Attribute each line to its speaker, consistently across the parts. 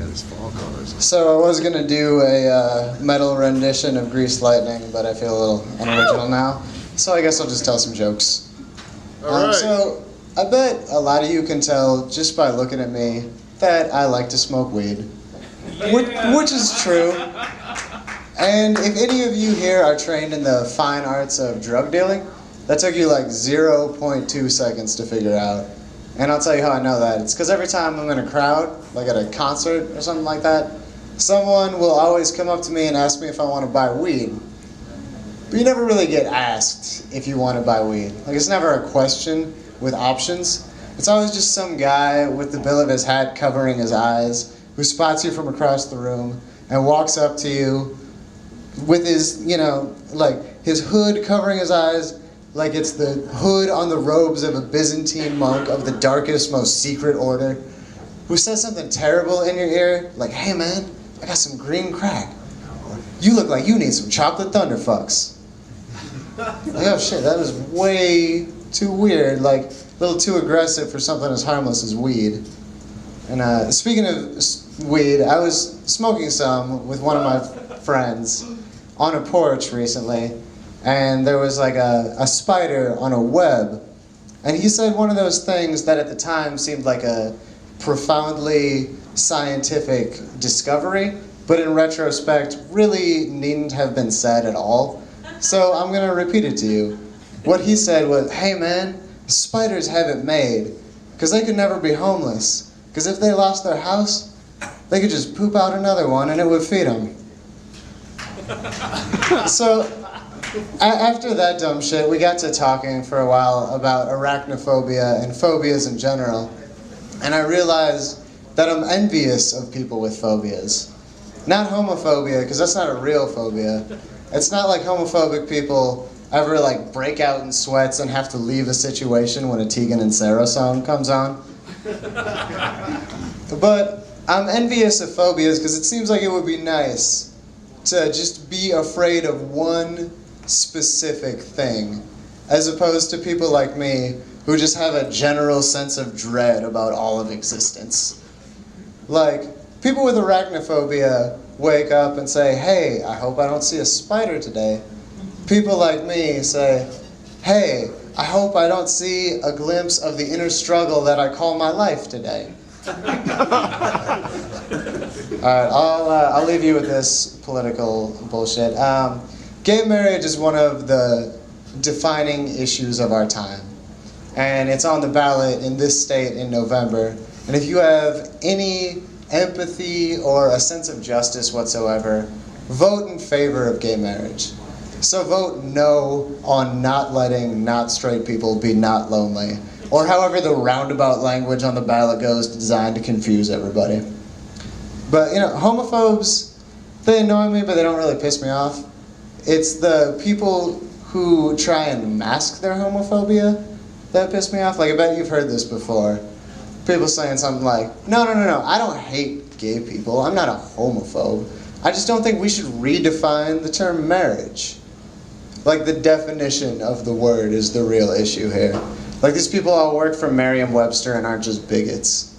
Speaker 1: got his fall colors.
Speaker 2: So I was gonna do a metal rendition of Greased Lightning, but I feel a little unoriginal now. So I guess I'll just tell some jokes.
Speaker 1: All right.
Speaker 2: So I bet a lot of you can tell just by looking at me that I like to smoke weed, which is true. And if any of you here are trained in the fine arts of drug dealing, that took you like 0.2 seconds to figure out. And I'll tell you how I know that. It's because every time I'm in a crowd, like at a concert or something like that, someone will always come up to me and ask me if I want to buy weed. But you never really get asked if you want to buy weed. Like, it's never a question with options. It's always just some guy with the bill of his hat covering his eyes who spots you from across the room and walks up to you with his, like his hood covering his eyes like it's the hood on the robes of a Byzantine monk of the darkest, most secret order, who says something terrible in your ear, like, "Hey man, I got some green crack. Or, you look like you need some chocolate thunderfucks." Like, oh shit, that was way too weird, like a little too aggressive for something as harmless as weed. And speaking of weed, I was smoking some with one of my friends on a porch recently, and there was like a spider on a web, and he said one of those things that at the time seemed like a profoundly scientific discovery, but in retrospect really needn't have been said at all. So I'm gonna repeat it to you. What he said was, "Hey man, spiders have it made, because they could never be homeless, because if they lost their house, they could just poop out another one and it would feed them." So after that dumb shit, we got to talking for a while about arachnophobia and phobias in general, and I realized that I'm envious of people with phobias. Not homophobia, because that's not a real phobia. It's not like homophobic people ever like break out in sweats and have to leave a situation when a Tegan and Sarah song comes on. But I'm envious of phobias because it seems like it would be nice to just be afraid of one specific thing, as opposed to people like me who just have a general sense of dread about all of existence. Like, people with arachnophobia wake up and say, "Hey, I hope I don't see a spider today." People like me say, "Hey, I hope I don't see a glimpse of the inner struggle that I call my life today." Alright, I'll leave you with this political bullshit. Gay marriage is one of the defining issues of our time. And it's on the ballot in this state in November. And if you have any empathy or a sense of justice whatsoever, vote in favor of gay marriage. So vote no on not letting not straight people be not lonely. Or however the roundabout language on the ballot goes, designed to confuse everybody. But, homophobes, they annoy me, but they don't really piss me off. It's the people who try and mask their homophobia that piss me off. Like, I bet you've heard this before. People saying something like, no, I don't hate gay people. I'm not a homophobe. I just don't think we should redefine the term marriage. Like, the definition of the word is the real issue here. Like, these people all work for Merriam-Webster and aren't just bigots.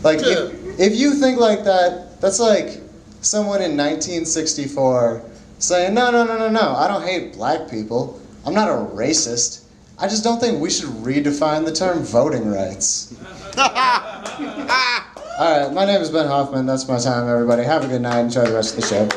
Speaker 2: Like, if you think like that, that's like someone in 1964 saying, no, I don't hate black people. I'm not a racist. I just don't think we should redefine the term voting rights. Alright, my name is Ben Hoffman. That's my time, everybody. Have a good night. Enjoy the rest of the show.